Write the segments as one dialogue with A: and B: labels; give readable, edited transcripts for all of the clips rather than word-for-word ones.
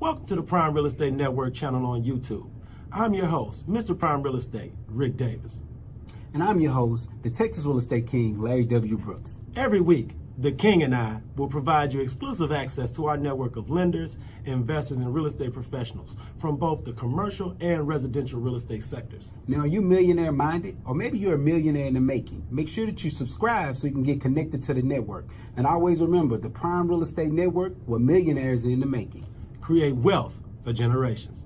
A: Welcome to the Prime Real Estate Network channel on YouTube. I'm your host, Mr. Prime Real Estate, Ric Davis.
B: And I'm your host, the Texas Real Estate King, LarryWBrooks.
A: Every week, the King and I will provide you exclusive access to our network of lenders, investors, and real estate professionals from both the commercial and residential real estate sectors.
B: Now, are you millionaire minded? Or maybe you're a millionaire in the making. Make sure that you subscribe so you can get connected to the network. And always remember, the Prime Real Estate Network, where millionaires are in the making.
A: Create wealth for generations.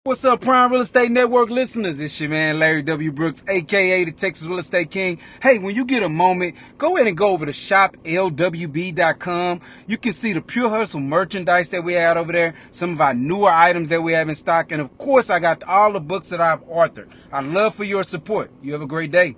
C: What's up, Prime Real Estate Network listeners? It's your man, Larry W. Brooks, a.k.a. the Texas Real Estate King. Hey, when you get a moment, go ahead and go over to shoplwb.com. You can see the Pure Hustle merchandise that we had over there, some of our newer items that we have in stock, and of course, I got all the books that I've authored. I'd love for your support. You have a great day.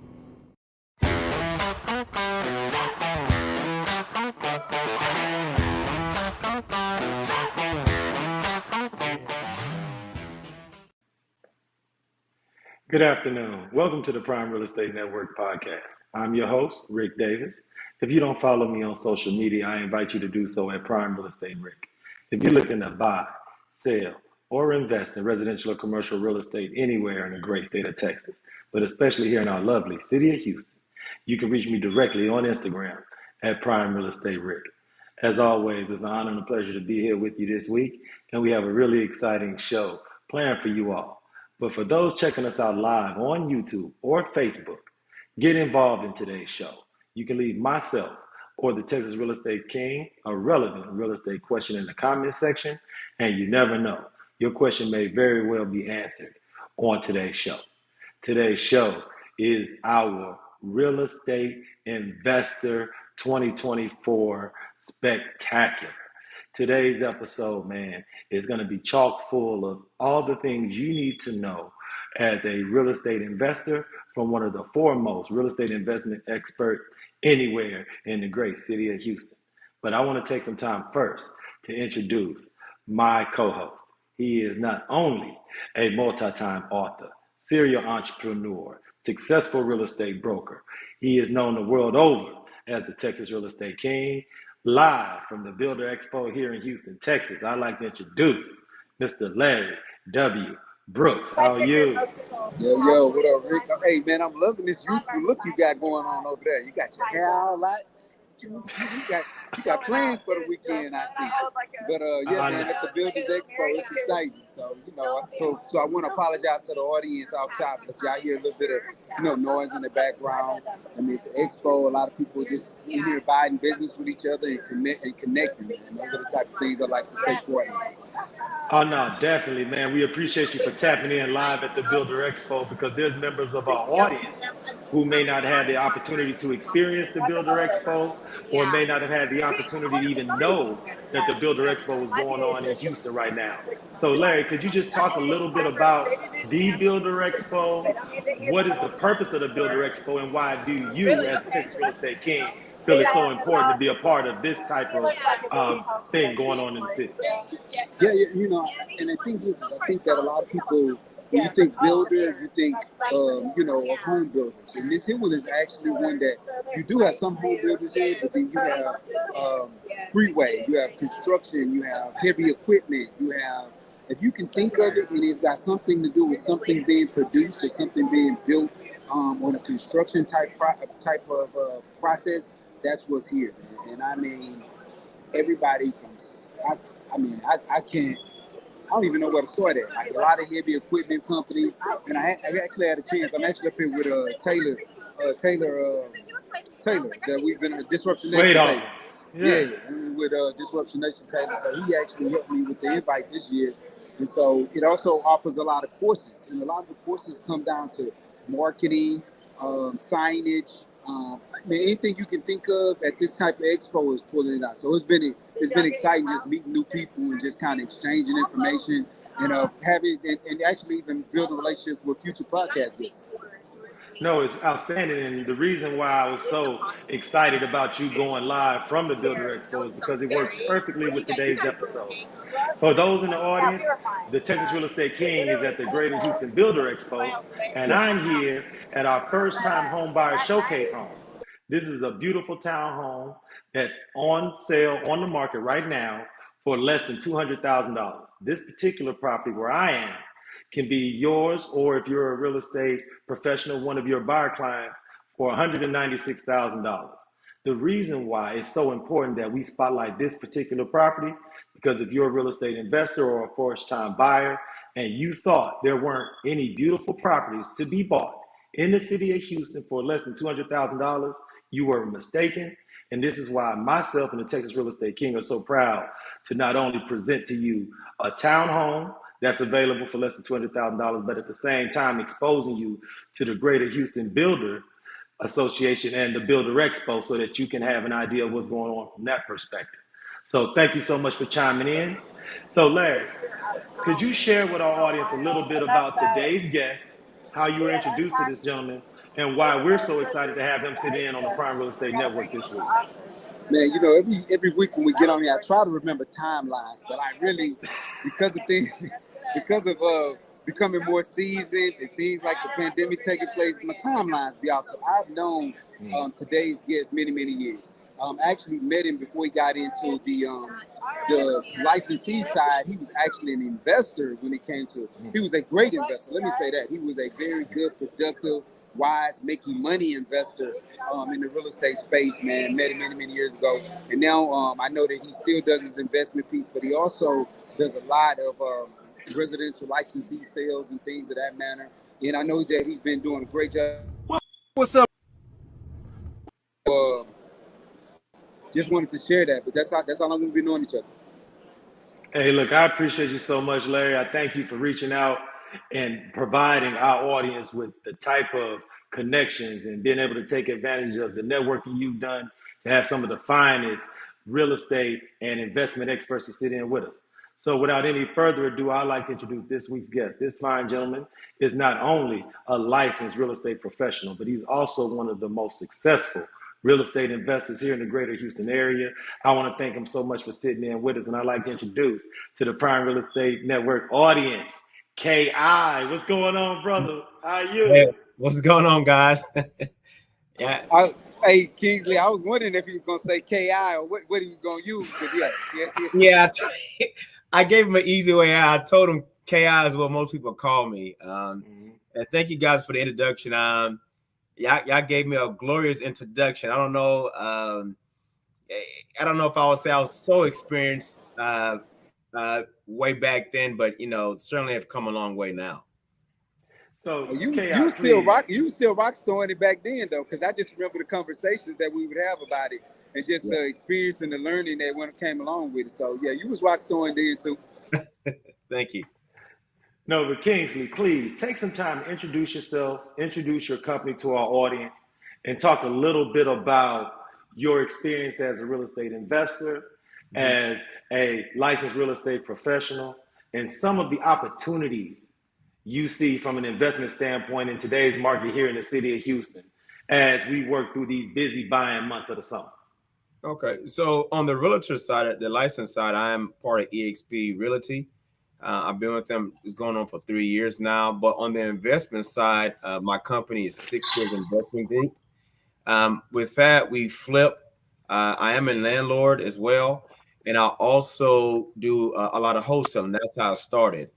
A: Good afternoon. Welcome to the Prime Real Estate Network podcast. I'm your host, Ric Davis. If you don't follow me on social media, I invite you to do so at Prime Real Estate Ric. If you're looking to buy, sell, or invest in residential or commercial real estate anywhere in the great state of Texas, but especially here in our lovely city of Houston, you can reach me directly on Instagram at Prime Real Estate Ric. As always, it's an honor and a pleasure to be here with you this week, and we have a really exciting show planned for you all. But for those checking us out live on YouTube or Facebook, get involved in today's show. You can leave myself or the Texas Real Estate King a relevant real estate question in the comment section, and you never know, your question may very well be answered on today's show. Today's show is our Real Estate Investor 2024 Spectacular. Today's episode, man, is going to be chock full of all the things you need to know as a real estate investor from one of the foremost real estate investment experts anywhere in the great city of Houston. But I want to take some time first to introduce my co-host. He is not only a multi-time author, serial entrepreneur, successful real estate broker. He is known the world over as the Texas Real Estate King. Live from the Builder Expo here in Houston, Texas, I'd like to introduce Mr. Larry W. Brooks. How are you?
D: Yo, what up, Rick? Hey, man, I'm loving this youthful look you got going on over there. You got your hair all out. You got plans for the weekend, I see. But yeah, man, at the Builders Expo, it's exciting. So, so I want to apologize to the audience off top if y'all hear a little bit of, noise in the background. I mean, it's an expo. A lot of people just in here buying business with each other and connecting. And those are the type of things I like to take part in.
A: Oh, no, definitely, man. We appreciate you for tapping in live at the Builder Expo because there's members of our audience who may not have the opportunity to experience the Builder Expo or may not have had the opportunity to even know that the Builder Expo was going on in Houston right now. So, Larry, could you just talk a little bit about the Builder Expo? What is the purpose of the Builder Expo and why do you, as the Texas Real Estate King, feel it's so important to be a part of this type of thing going on in the city?
D: Yeah, and the thing is, I think that a lot of people, when you think builder, you think, home builders. And this here one is actually one that you do have some home builders here, but then you have freeway, you have construction, you have heavy equipment, you have, if you can think of it and it's got something to do with something being produced or something being built on a construction type of process, that's what's here, man. And I mean, everybody from, I don't even know where to start at. Like a lot of heavy equipment companies, and I actually had a chance. I'm actually up here with Taylor, that we've been a Disruption Nation. With Disruption Nation Taylor. So he actually helped me with the invite this year, and so it also offers a lot of courses, and a lot of the courses come down to marketing, signage. Anything you can think of at this type of expo is pulling it out. So it's been exciting just meeting new people and just kind of exchanging information and having and actually even building relationships with future podcast guests.
A: No, it's outstanding. And the reason why I was so excited about you going live from the Builder Expo is because it works perfectly with today's episode. For those in the audience, the Texas Real Estate King is at the Greater Houston Builder Expo, and I'm here at our first time home buyer showcase home. This is a beautiful townhome that's on sale on the market right now for less than $200,000. This particular property where I am can be yours, or if you're a real estate professional, one of your buyer clients, for $196,000. The reason why it's so important that we spotlight this particular property, because if you're a real estate investor or a first-time buyer and you thought there weren't any beautiful properties to be bought in the city of Houston for less than $200,000, you were mistaken. And this is why myself and the Texas Real Estate King are so proud to not only present to you a townhome that's available for less than $200,000, but at the same time exposing you to the Greater Houston Builder Association and the Builder Expo so that you can have an idea of what's going on from that perspective. So thank you so much for chiming in. So Larry, could you share with our audience a little bit about today's guest, how you were introduced to this gentleman, and why we're so excited to have him sit in on the Prime Real Estate Network this week?
D: Man, you know, every week when we get on here, I try to remember timelines, but I really, because of becoming more seasoned and things like the pandemic taking place, my timelines be off. So I've known today's guest many years. Actually met him before he got into the licensee side. He was actually an investor when it came to. He was a great investor. Let me say that he was a very good, productive, wise, making money investor in the real estate space. Man, met him many years ago, and now I know that he still does his investment piece, but he also does a lot of residential licensee sales and things of that manner. And I know that he's been doing a great job.
C: What's up?
D: Just wanted to share that, but that's how long we've been knowing each other.
A: Hey, look, I appreciate you so much, Larry. I thank you for reaching out and providing our audience with the type of connections and being able to take advantage of the networking you've done to have some of the finest real estate and investment experts to sit in with us. So without any further ado, I'd like to introduce this week's guest. This fine gentleman is not only a licensed real estate professional, but he's also one of the most successful real estate investors here in the Greater Houston area. I want to thank him so much for sitting in with us, and I'd like to introduce to the Prime Real Estate Network audience, K.I. What's going on, brother? How are you?
E: Hey, what's going on, guys? Yeah.
D: Hey, Kingsley, I was wondering if he was going to say K.I. or what he was going to use, but
E: yeah. I gave him an easy way out. I told him K.I. is what most people call me. And thank you guys for the introduction. Y'all gave me a glorious introduction. I don't know if I would say I was so experienced way back then, but certainly have come a long way now.
A: So
D: you was still rock storing it back then though, because I just remember the conversations that we would have about it and just the experience and the learning that when it came along with it. So yeah, you was rock storing then too.
E: Thank you.
A: No, but Kingsley, please take some time to introduce yourself, introduce your company to our audience, and talk a little bit about your experience as a real estate investor, as a licensed real estate professional, and some of the opportunities you see from an investment standpoint in today's market here in the city of Houston as we work through these busy buying months of the summer.
E: Okay, so on the realtor side, the license side, I am part of EXP Realty. I've been with them, it's going on for 3 years now. But on the investment side, my company is 6 Years Investment Group. With that, we flip. I am a landlord as well. And I also do a lot of wholesaling. That's how I started.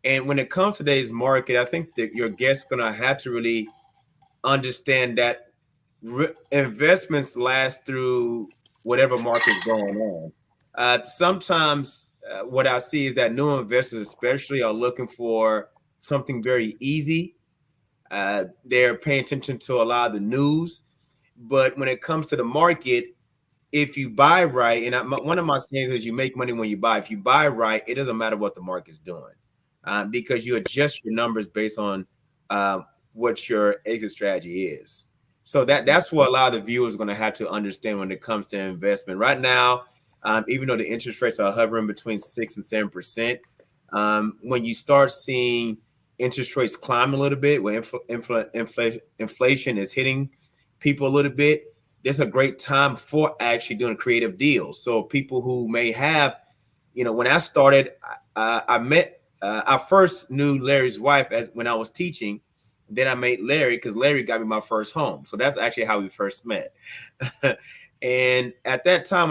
E: And when it comes to today's market, I think that your guest's going to have to really understand that investments last through whatever market's going on. Sometimes what I see is that new investors especially are looking for something very easy. They're paying attention to a lot of the news. But when it comes to the market, if you buy right, and one of my sayings is you make money when you buy. If you buy right, it doesn't matter what the market's doing because you adjust your numbers based on what your exit strategy is. So that's what a lot of the viewers are going to have to understand when it comes to investment. Right now, even though the interest rates are hovering between 6 and 7%, when you start seeing interest rates climb a little bit, when inflation is hitting people a little bit, there's a great time for actually doing creative deals. So people who may have, when I started, I first knew Larry's wife when I was teaching. Then I met Larry because Larry got me my first home. So that's actually how we first met. And at that time,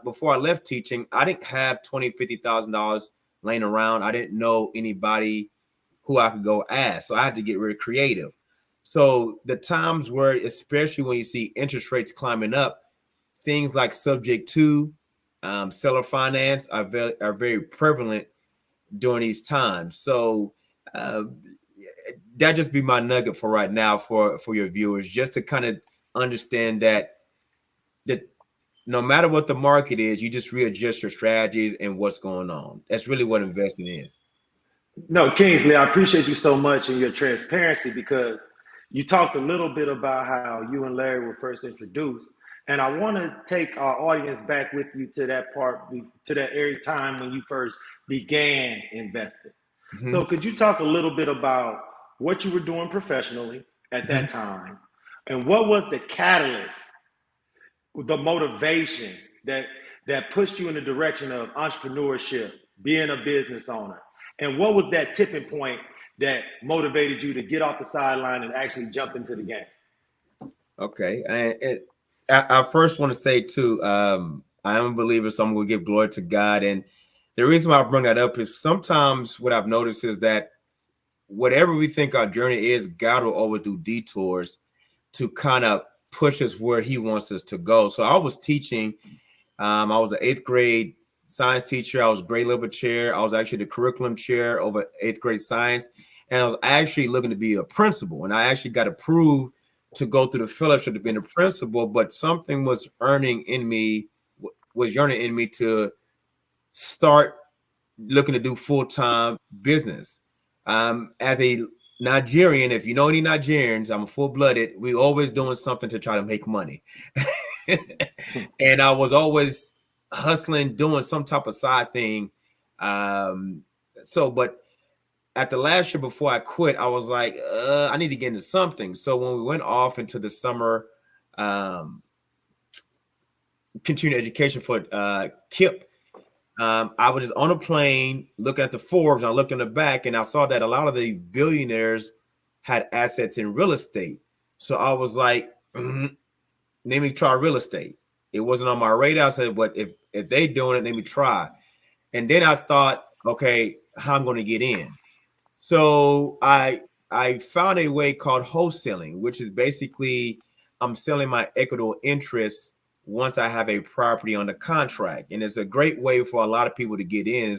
E: before I left teaching, I didn't have $20,000-$50,000 laying around. I didn't know anybody who I could go ask. So I had to get really creative. So the times where, especially when you see interest rates climbing up, things like subject to seller finance are very prevalent during these times. So that just be my nugget for right now for your viewers, just to kind of understand that no matter what the market is, you just readjust your strategies and what's going on. That's really what investing is.
A: No, Kingsley, I appreciate you so much and your transparency, because you talked a little bit about how you and Larry were first introduced. And I want to take our audience back with you to that part, to that area time when you first began investing.
E: Mm-hmm.
A: So could you talk a little bit about what you were doing professionally at
E: Mm-hmm.
A: that time, and what was the catalyst, the motivation that pushed you in the direction of entrepreneurship, being a business owner? And what was that tipping point that motivated you to get off the sideline and actually jump into the game?
E: Okay. And I first want to say too, I am a believer, so I'm going to give glory to God. And the reason why I bring that up is sometimes what I've noticed is that whatever we think our journey is, God will always do detours to kind of push us where he wants us to go. So I was teaching. I was an 8th grade science teacher. I was grade level chair. I was actually the curriculum chair over 8th grade science. And I was actually looking to be a principal. And I actually got approved to go through the fellowship to be a principal, but something was yearning in me to start looking to do full-time business. As a Nigerian, if you know any Nigerians, I'm full-blooded. We always doing something to try to make money. And I was always hustling, doing some type of side thing. But at the last year before I quit, I was like, I need to get into something. So when we went off into the summer continuing education for KIP, I was just on a plane looking at the Forbes, and I looked in the back, and I saw that a lot of the billionaires had assets in real estate. So I was like, let me try real estate. It wasn't on my radar. I said, but if they doing it, let me try. And then I thought, okay, how I'm going to get in. So I found a way called wholesaling, which is basically I'm selling my equitable interests once I have a property on the contract. And it's a great way for a lot of people to get in.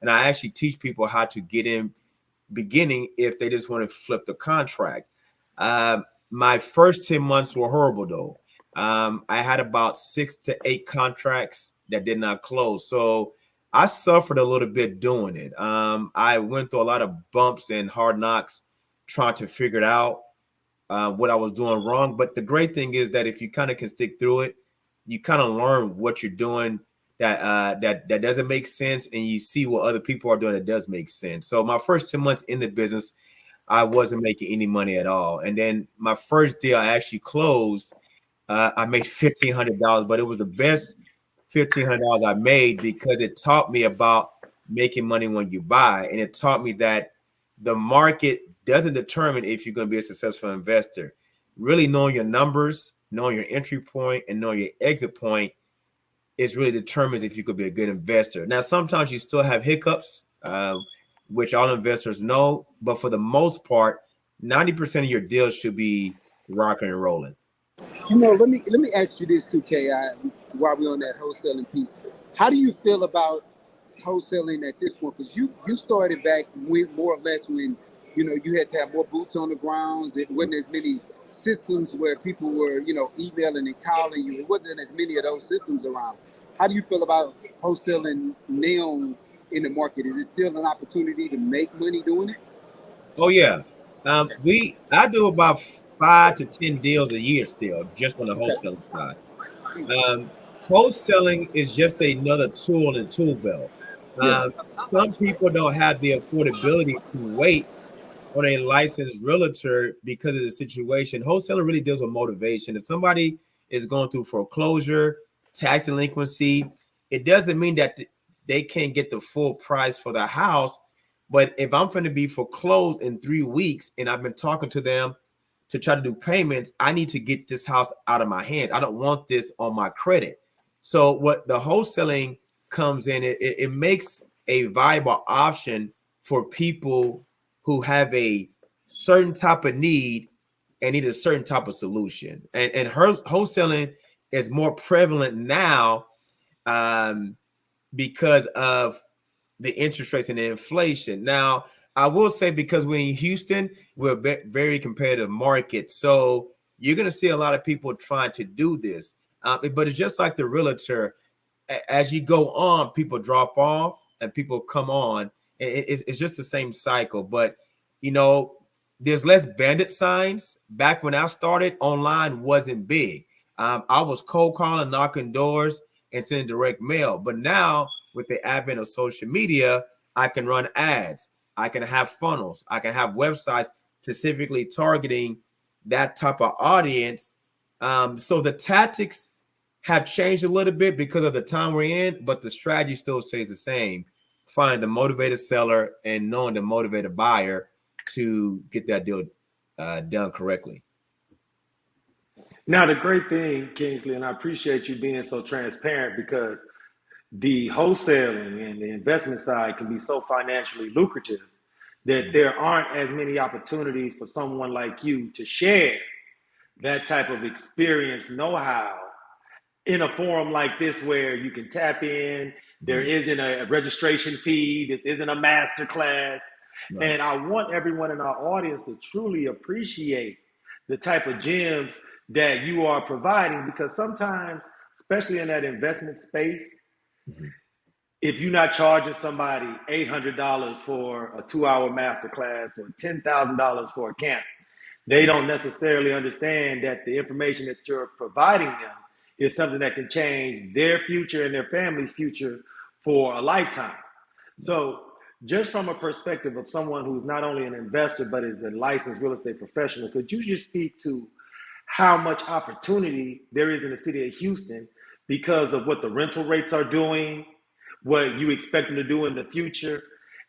E: And I actually teach people how to get in beginning if they just want to flip the contract. My first 10 months were horrible, though. I had about 6 to 8 contracts that did not close. So I suffered a little bit doing it. I went through a lot of bumps and hard knocks trying to figure it out, what I was doing wrong. But the great thing is that if you kind of can stick through it, you kind of learn what you're doing that doesn't make sense, and you see what other people are doing that does make sense. So my first 10 months in the business, I wasn't making any money at all. And then my first deal I actually closed, I made $1,500, but it was the best $1,500 I made because it taught me about making money when you buy. And it taught me that the market doesn't determine if you're going to be a successful investor. Really knowing your numbers, knowing your entry point, and knowing your exit point is really determines if you could be a good investor. Now, sometimes you still have hiccups, which all investors know, but for the most part, 90% of your deals should be rocking and rolling.
D: You know, let me ask you this too, Ki, while we're on that wholesaling piece. How do you feel about wholesaling at this point? Because you started back when, more or less when, you know, you had to have more boots on the grounds. It wasn't as many systems where people were, you know, emailing and calling you. It wasn't as many of those systems around. How do you feel about wholesaling now in the market? Is it still an opportunity to make money doing it?
E: Oh yeah, I do about 5 to 10 deals a year still, just on the wholesaling side. Wholesaling is just another tool in the tool belt. Some people don't have the affordability to wait on a licensed realtor because of the situation. Wholesaling really deals with motivation. If somebody is going through foreclosure, tax delinquency, it doesn't mean that they can't get the full price for the house. But if I'm going to be foreclosed in 3 weeks and I've been talking to them to try to do payments, I need to get this house out of my hands. I don't want this on my credit. So what the wholesaling comes in, it makes a viable option for people who have a certain type of need and need a certain type of solution. And wholesaling is more prevalent now because of the interest rates and the inflation. Now, I will say, because we're in Houston, we're a very competitive market. So you're going to see a lot of people trying to do this. But it's just like the realtor. As you go on, people drop off and people come on. It's just the same cycle. But, you know, there's less bandit signs. Back when I started, online wasn't big. I was cold calling, knocking doors, and sending direct mail. But now, with the advent of social media, I can run ads. I can have funnels. I can have websites specifically targeting that type of audience. So the tactics have changed a little bit because of the time we're in, but the strategy still stays the same. Find the motivated seller and knowing the motivated buyer to get that deal done correctly.
A: Now, the great thing, Kingsley, and I appreciate you being so transparent, because the wholesaling and the investment side can be so financially lucrative that there aren't as many opportunities for someone like you to share that type of experience, know-how, in a forum like this where you can tap in. There isn't a registration fee. This isn't a master class. Right. And I want everyone in our audience to truly appreciate the type of gems that you are providing, because sometimes, especially in that investment space, if you're not charging somebody $800 for a 2-hour masterclass or $10,000 for a camp, they don't necessarily understand that the information that you're providing them is something that can change their future and their family's future for a lifetime. So just from a perspective of someone who's not only an investor, but is a licensed real estate professional, could you just speak to how much opportunity there is in the city of Houston because of what the rental rates are doing, what you expect them to do in the future,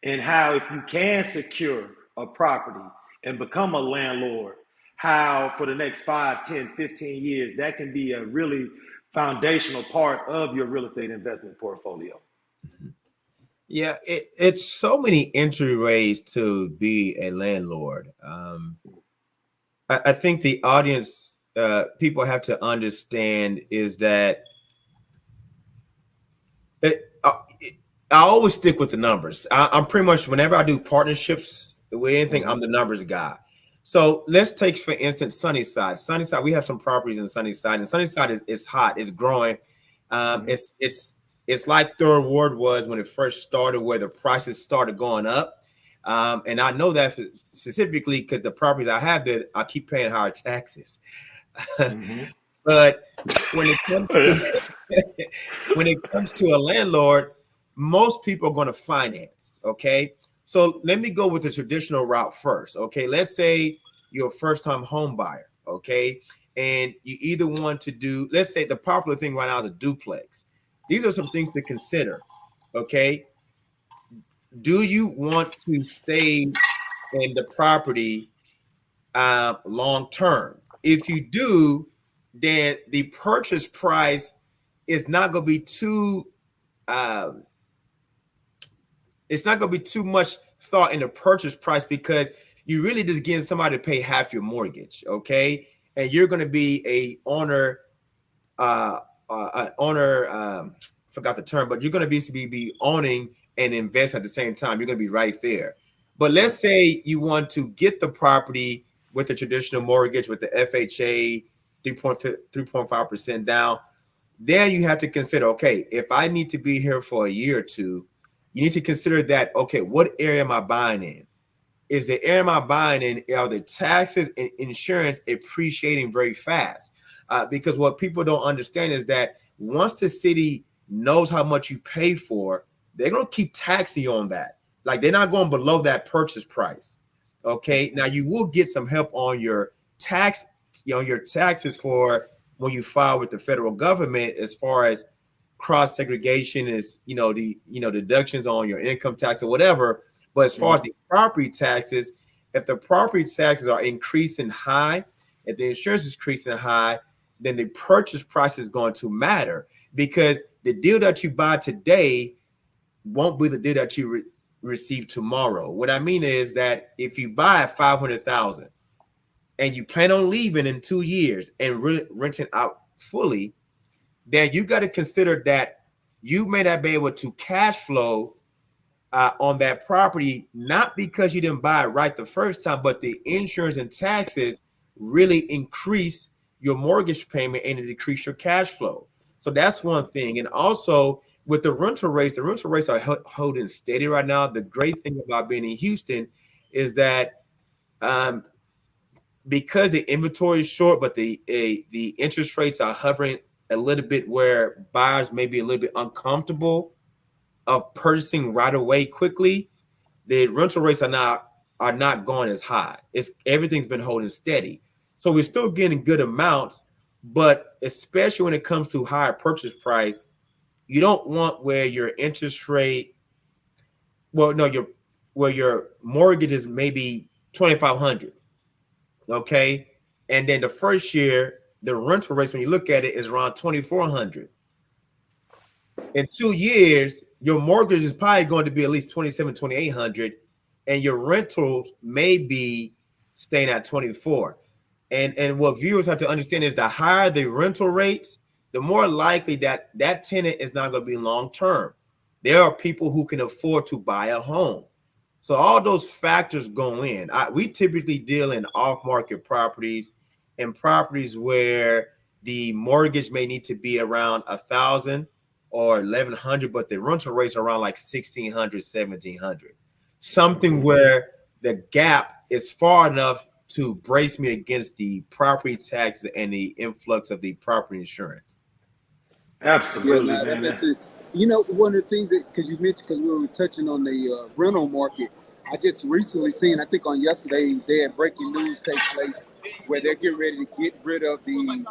A: and how, if you can secure a property and become a landlord, how for the next 5, 10, 15 years, that can be a really foundational part of your real estate investment portfolio?
E: Yeah, it's so many entry ways to be a landlord. I think the audience, people have to understand is that I always stick with the numbers. I'm pretty much, whenever I do partnerships with anything, I'm the numbers guy. So let's take, for instance, Sunnyside. Sunnyside, we have some properties in Sunnyside, and Sunnyside is hot. It's growing. It's like Third Ward was when it first started, where the prices started going up. And I know that specifically because the properties I have there, I keep paying higher taxes. But when it comes to a landlord, most people are going to finance. Okay. So let me go with the traditional route first. Okay. Let's say you're a first-time home buyer. Okay. And you either want to do, let's say the popular thing right now is a duplex. These are some things to consider. Okay. Do you want to stay in the property long term? If you do, then the purchase price is not going to be too it's not going to be too much thought in the purchase price, because you really just getting somebody to pay half your mortgage. Okay. And you're going to be a owner, forgot the term, but you're going to be owning and invest at the same time. You're going to be right there. But let's say you want to get the property with the traditional mortgage, with the FHA, 3.5% down. Then you have to consider, okay, if I need to be here for a year or two, you need to consider that, okay, what area am I buying in? Is the area am I buying in, are the taxes and insurance appreciating very fast? Because what people don't understand is that once the city knows how much you pay for, they're going to keep taxing you on that. Like, they're not going below that purchase price. Okay. Now you will get some help on your tax, your taxes for when you file with the federal government, as far as cross segregation is, the deductions on your income tax or whatever. But as far as the property taxes, if the property taxes are increasing high, if the insurance is increasing high, then the purchase price is going to matter, because the deal that you buy today won't be the deal that you receive tomorrow. What I mean is that if you buy at $500,000 and you plan on leaving in 2 years and renting out fully, then you got to consider that you may not be able to cash flow on that property, not because you didn't buy it right the first time, but the insurance and taxes really increase your mortgage payment and decrease your cash flow. So that's one thing. And also with the rental rates are holding steady right now. The great thing about being in Houston is that because the inventory is short, but the interest rates are hovering a little bit where buyers may be a little bit uncomfortable of purchasing right away quickly, the rental rates are not going as high. Everything's been holding steady. So we're still getting good amounts, but especially when it comes to higher purchase price, you don't want where your interest rate, where your mortgage is maybe $2,500. Okay. And then the first year, the rental rates, when you look at it, is around $2,400. In 2 years, your mortgage is probably going to be at least $2,700, $2,800, and your rentals may be staying at $24. And what viewers have to understand is the higher the rental rates, the more likely that tenant is not going to be long term. There are people who can afford to buy a home. So all those factors go in. We typically deal in off-market properties and properties where the mortgage may need to be around $1,000 or $1,100, but the rental rates are around like $1,600, $1,700. Something where the gap is far enough to brace me against the property taxes and the influx of the property insurance.
A: Absolutely,
D: yeah,
A: man.
D: that makes sense. You know, one of the things that, because you mentioned, because we were touching on the rental market, I just recently seen, I think on yesterday, they had breaking news take place where they're getting ready to get rid of the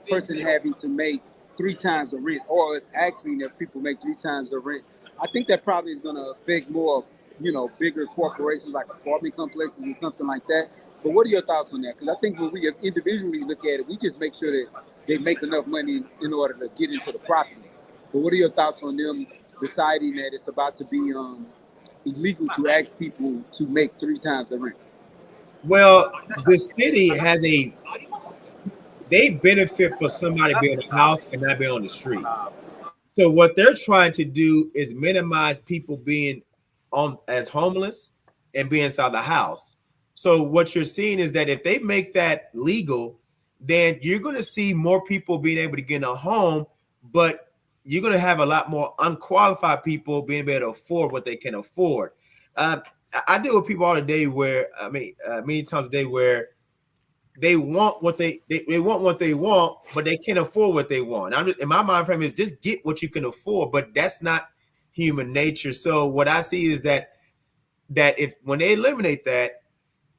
D: person having to make 3 times the rent, or it's actually that people make 3 times the rent. I think that probably is going to affect more, bigger corporations like apartment complexes and something like that. But what are your thoughts on that? Because I think when we individually look at it, we just make sure that they make enough money in order to get into the property. But what are your thoughts on them deciding that it's about to be illegal to ask people to make 3 times the rent?
E: Well, the city has they benefit for somebody being in a house and not being on the streets. So what they're trying to do is minimize people being on as homeless and being inside the house. So what you're seeing is that if they make that legal, then you're going to see more people being able to get in a home, but you're going to have a lot more unqualified people being able to afford what they can afford. I deal with people all day where, many times a day where they want what they want what they want, but they can't afford what they want. In my mind frame is just get what you can afford, but that's not human nature. So what I see is that when they eliminate that,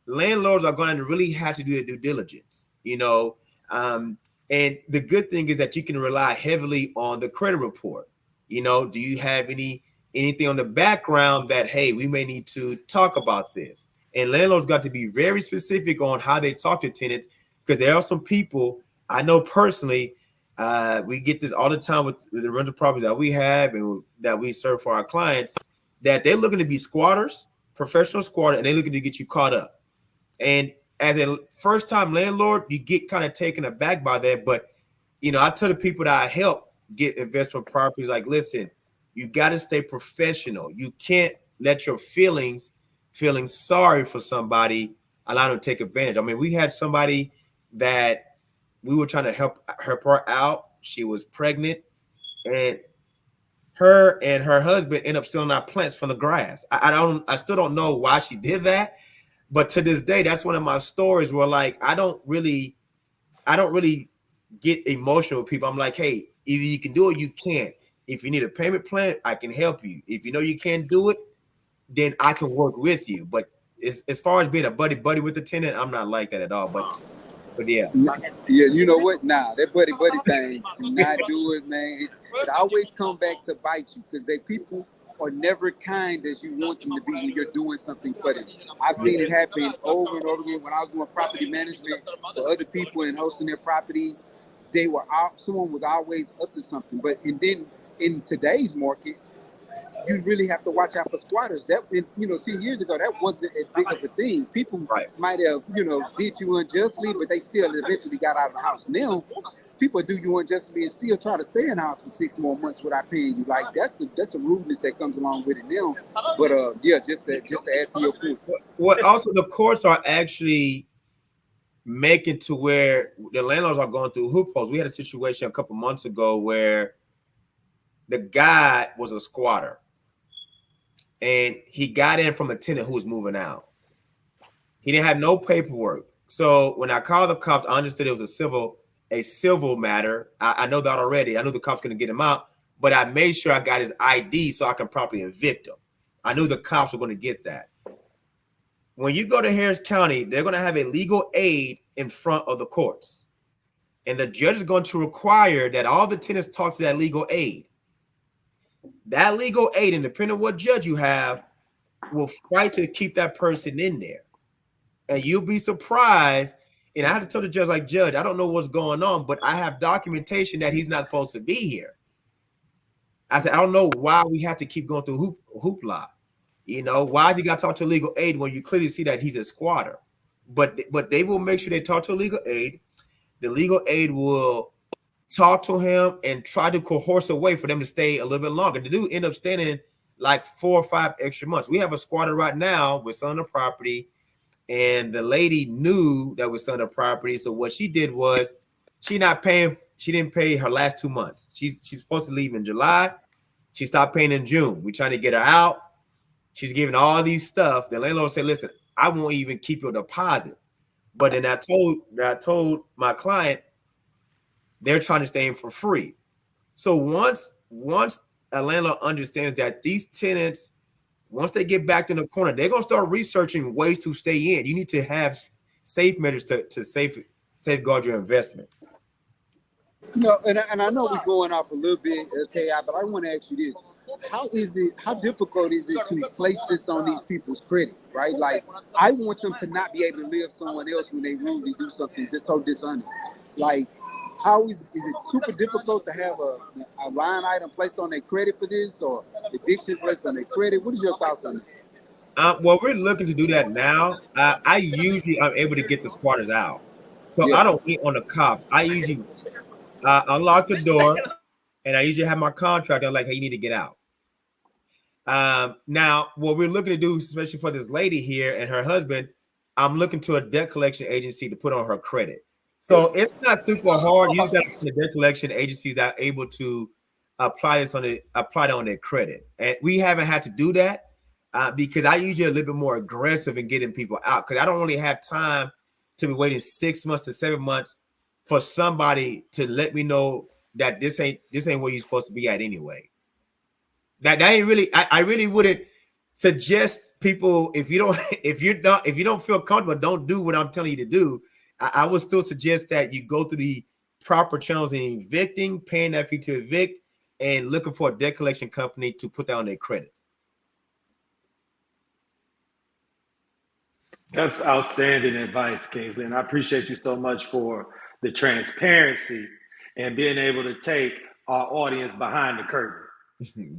E: landlords are going to really have to do their due diligence, and the good thing is that you can rely heavily on the credit report. Do you have anything on the background that, hey, we may need to talk about this? And landlords got to be very specific on how they talk to tenants, because there are some people I know personally. We get this all the time with the rental properties that we have and that we serve for our clients, that they're looking to be squatters, professional squatters, and they're looking to get you caught up. And as a first-time landlord, you get kind of taken aback by that. But, I tell the people that I help get investment properties, like, listen, you got to stay professional. You can't let your feeling sorry for somebody allow them to take advantage. I mean, we had somebody that we were trying to help her out. She was pregnant, and her and her husband ended up stealing our plants from the grass. I still don't know why she did that. But to this day, that's one of my stories where, like, I don't really get emotional with people. I'm like, hey, either you can do it, you can't. If you need a payment plan, I can help you. If you know you can't do it, then I can work with you. But as far as being a buddy with the tenant, I'm not like that at all. But yeah.
D: Yeah, you know what? Nah, that buddy thing, do not do it, man. It always come back to bite you, because people are never kind as you want them to be when you're doing something for them. I've seen it happen over and over again when I was doing property management for other people and hosting their properties. Someone was always up to something. But and then in today's market, you really have to watch out for squatters. 10 years ago, that wasn't as big of a thing. People might have, did you unjustly, but they still eventually got out of the house. Now, people do you unjustly and still try to stay in the house for 6 more months without paying you. Like that's the rudeness that comes along with it now. But just to add to your point.
E: Well, also the courts are actually making to where the landlords are going through loopholes. We had a situation a couple months ago where the guy was a squatter. And he got in from a tenant who was moving out. He didn't have no paperwork. So when I called the cops, I understood it was a civil matter. I know that already. I knew the cops couldn't get him out, but I made sure I got his ID so I can properly evict him. I knew the cops were going to get that. When you go to Harris County, they're going to have a legal aid in front of the courts. And the judge is going to require that all the tenants talk to that legal aid. That legal aid, and depending on what judge you have, will fight to keep that person in there. And you'll be surprised. And I had to tell the judge, like, Judge, I don't know what's going on, but I have documentation that he's not supposed to be here. I said, I don't know why we have to keep going through hoopla. Why has he got to talk to legal aid when you clearly see that he's a squatter? But they will make sure they talk to legal aid. The legal aid will talk to him and try to coerce away for them to stay a little bit longer. The dude end up staying like 4 or 5 extra months. We have a squatter right now with selling the property, and the lady knew that we're selling the property. So what she did was she didn't pay her last 2 months. She's supposed to leave in July. She stopped paying in June. We're trying to get her out. She's giving all these stuff. The landlord said, listen, I won't even keep your deposit. But then I told my client, they're trying to stay in for free. So once a landlord understands that these tenants, once they get back in the corner, they're going to start researching ways to stay in. You need to have safe measures to safeguard your investment.
D: And I know we're going off a little bit, okay, but I want to ask you this. How difficult is it to place this on these people's credit, right? Like, I want them to not be able to live someone else when they really do something so dishonest. Like, how is it super difficult to have a line item placed on their credit for this, or eviction placed on their credit? What is your thoughts on that?
E: Well, we're looking to do that now. I usually am able to get the squatters out. So I don't wait on the cops. I usually unlock the door, and I usually have my contractor like, hey, you need to get out. Now, what we're looking to do, especially for this lady here and her husband, I'm looking to a debt collection agency to put on her credit. So it's not super hard. You just have the debt collection agencies that are able to apply it on their credit. And we haven't had to do that because I usually a little bit more aggressive in getting people out, because I don't really have time to be waiting 6 months to 7 months for somebody to let me know that this ain't where you're supposed to be at anyway. That ain't really. I really wouldn't suggest people, if you don't feel comfortable, don't do what I'm telling you to do. I would still suggest that you go through the proper channels in evicting, paying that fee to evict, and looking for a debt collection company to put that on their credit.
A: That's outstanding advice, Kingsley, and I appreciate you so much for the transparency and being able to take our audience behind the curtain.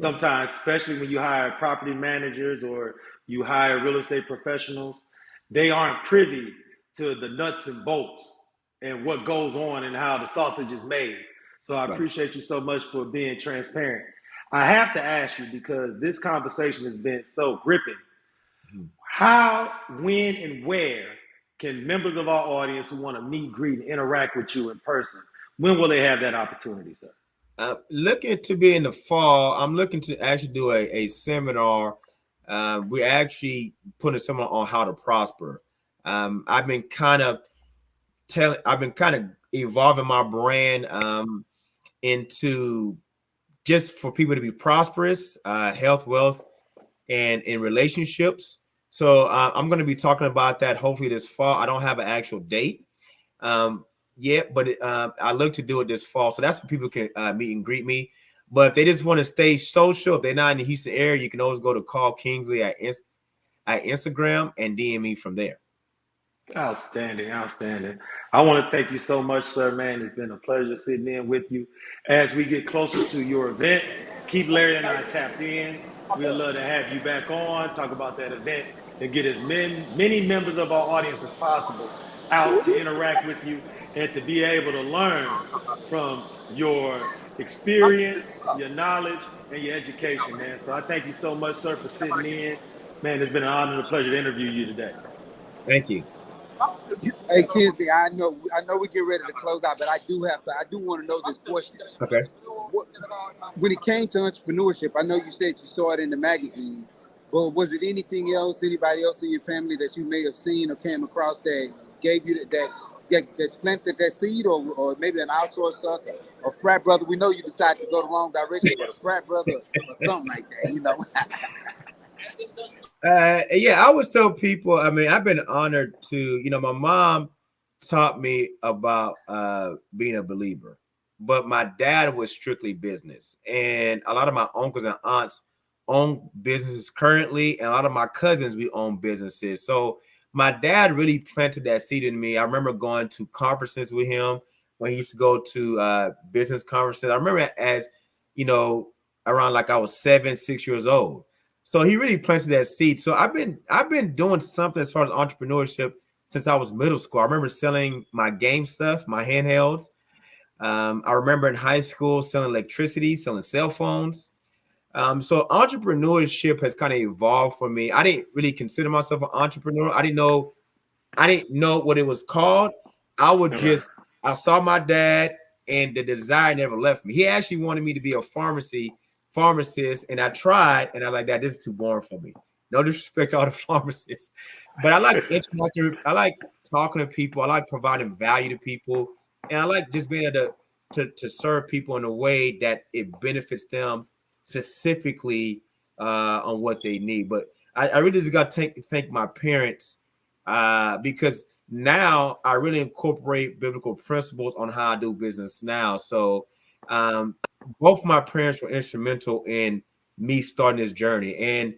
A: Sometimes, especially when you hire property managers or you hire real estate professionals, they aren't privy to the nuts and bolts and what goes on and how the sausage is made. So I appreciate you so much for being transparent. I have to ask you, because this conversation has been so gripping, how, when, and where can members of our audience who want to meet, greet, and interact with you in person, when will they have that opportunity, sir?
E: Looking to be in the fall. I'm looking to actually do a seminar. We're actually putting a seminar on how to prosper. I've been kind of evolving my brand into just for people to be prosperous, health, wealth, and in relationships. So I'm going to be talking about that hopefully this fall. I don't have an actual date yet, but I look to do it this fall. So that's where people can meet and greet me. But if they just want to stay social, if they're not in the Houston area, you can always go to Call Kingsley at Instagram and DM me from there.
A: Outstanding, outstanding. I want to thank you so much, sir, man. It's been a pleasure sitting in with you. As we get closer to your event, keep Larry and I tapped in. We'd love to have you back on, talk about that event, and get as many members of our audience as possible out to interact with you and to be able to learn from your experience, your knowledge, and your education, man. So I thank you so much, sir, for sitting in. Man, it's been an honor and a pleasure to interview you today.
E: Thank you.
D: Hey, Kingsley, I know we get ready to close out, but I do want to know this question.
E: Okay.
D: When it came to entrepreneurship, I know you said you saw it in the magazine, but was it anything else, anybody else in your family that you may have seen or came across that gave you that planted that seed, or maybe an outsourced us, a frat brother? We know you decided to go the wrong direction, but a frat brother or something like that, you know?
E: Yeah, I would tell people, I mean, I've been honored to, my mom taught me about being a believer, but my dad was strictly business. And a lot of my uncles and aunts own businesses currently, and a lot of my cousins, we own businesses. So my dad really planted that seed in me. I remember going to conferences with him when he used to go to business conferences. I remember as, around like I was 6 years old. So he really planted that seed. So I've been doing something as far as entrepreneurship since I was middle school. I remember selling my game stuff, my handhelds. I remember in high school selling electricity, selling cell phones. So entrepreneurship has kind of evolved for me. I didn't really consider myself an entrepreneur. I didn't know what it was called. I saw my dad, and the desire never left me. He actually wanted me to be a pharmacist, and I tried, and I was like, this is too boring for me. No disrespect to all the pharmacists, but I like interacting. I like talking to people. I like providing value to people, and I like just being able to serve people in a way that it benefits them specifically on what they need. But I really just got to thank my parents because now I really incorporate biblical principles on how I do business now. So both my parents were instrumental in me starting this journey. And,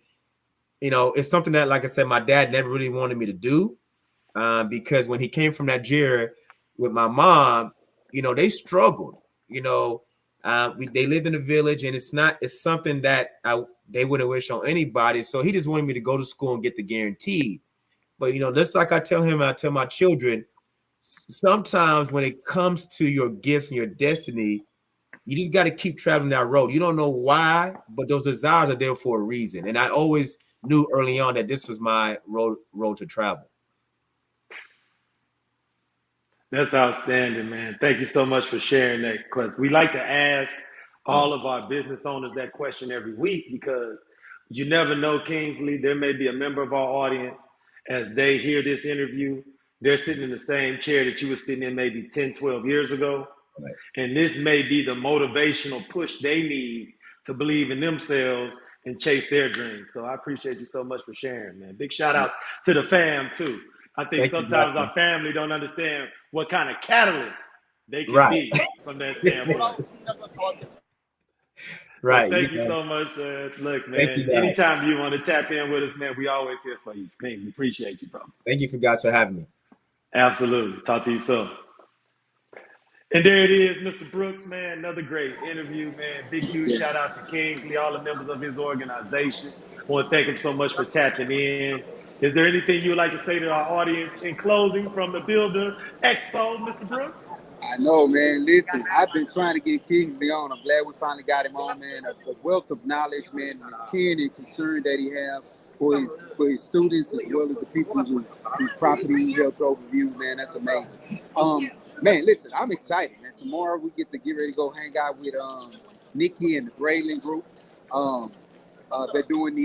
E: it's something that, like I said, my dad never really wanted me to do because when he came from Nigeria with my mom, they struggled, they lived in a village, and it's something that they wouldn't wish on anybody. So he just wanted me to go to school and get the guarantee. But, just like I tell him, I tell my children, sometimes when it comes to your gifts and your destiny, you just got to keep traveling that road. You don't know why, but those desires are there for a reason. And I always knew early on that this was my road to travel.
A: That's outstanding, man. Thank you so much for sharing that, because we like to ask all of our business owners that question every week, because you never know, Kingsley, there may be a member of our audience, as they hear this interview, they're sitting in the same chair that you were sitting in maybe 10, 12 years ago. Right. And this may be the motivational push they need to believe in themselves and chase their dreams. So I appreciate you so much for sharing, man. Big shout out to the fam too. I think sometimes our family don't understand what kind of catalyst they can be from that standpoint.
E: Right.
A: Well, thank you so much. Look, man, anytime you want to tap in with us, man, we always here for you. Thank you. Appreciate you, bro.
E: Thank you guys for having me.
A: Absolutely. Talk to you soon. And there it is, Mr. Brooks, man. Another great interview, man. Big, huge shout out to Kingsley, all the members of his organization. I want to thank him so much for tapping in. Is there anything you would like to say to our audience in closing from the Builder Expo, Mr. Brooks?
D: I know, man. Listen, I've been trying to get Kingsley on. I'm glad we finally got him on, man. A wealth of knowledge, man, and his care and concern that he have for his students as well as the people whose property he helps overview, man. That's amazing. Man, listen, I'm excited, man. Tomorrow we get ready to go hang out with Nikki and the Braylon group. They're doing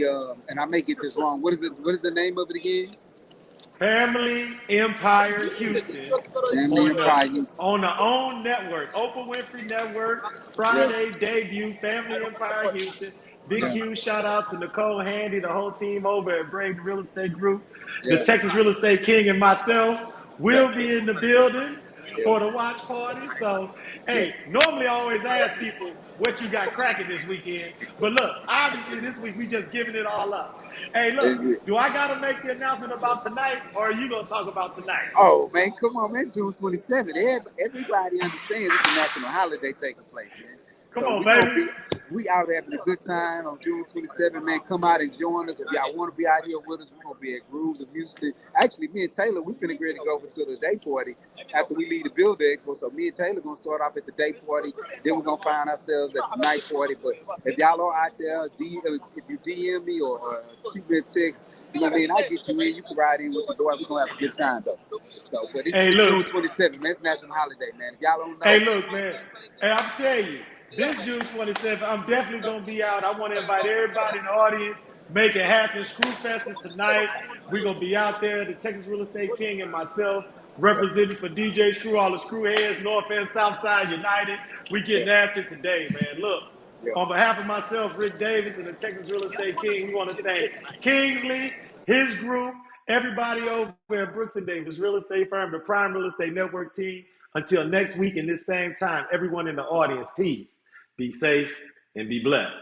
D: and I may get this wrong. What is the name of it again?
A: Family Empire Houston.
D: Family Empire Houston.
A: On the OWN network, Oprah Winfrey Network, Friday debut, Family Empire Houston. Big huge shout out to Nicole Handy, the whole team over at Brave Real Estate Group. The Texas Real Estate King and myself will be in the building. or the watch party. So, hey, normally I always ask people what you got cracking this weekend. But look, obviously this week we just giving it all up. Hey, look, do I got to make the announcement about tonight, or are you going to talk about tonight?
D: Oh, man, come on, man. It's June 27th. Everybody understands it's a national holiday taking place, man.
A: Come on, baby.
D: We out having a good time on June 27th, man. Come out and join us. If y'all want to be out here with us, we're going to be at Grooves of Houston. Actually, me and Taylor, we finna get ready to go over to the day party after we leave the Build Expo. So me and Taylor going to start off at the day party. Then we're going to find ourselves at the night party. But if y'all are out there, if you DM me or shoot me a text, you know what I mean? I get you in. You can ride in with your daughter. We're going to have a good time, though. So, but it's June 27th, man. It's national holiday, man. If y'all don't know.
A: Hey, look, man. Hey, I'm telling you. This June 27th, I'm definitely going to be out. I want to invite everybody in the audience. Make it happen. Screw Fest is tonight. We're going to be out there, the Texas Real Estate King and myself, representing for DJ Screw, all the screw heads, North and South Side United. We getting after it today, man. Look, on behalf of myself, Ric Davis, and the Texas Real Estate King, we want to thank Kingsley, his group, everybody over at Brooks and Davis Real Estate Firm, the Prime Real Estate Network team. Until next week in this same time, everyone in the audience, peace. Be safe and be blessed.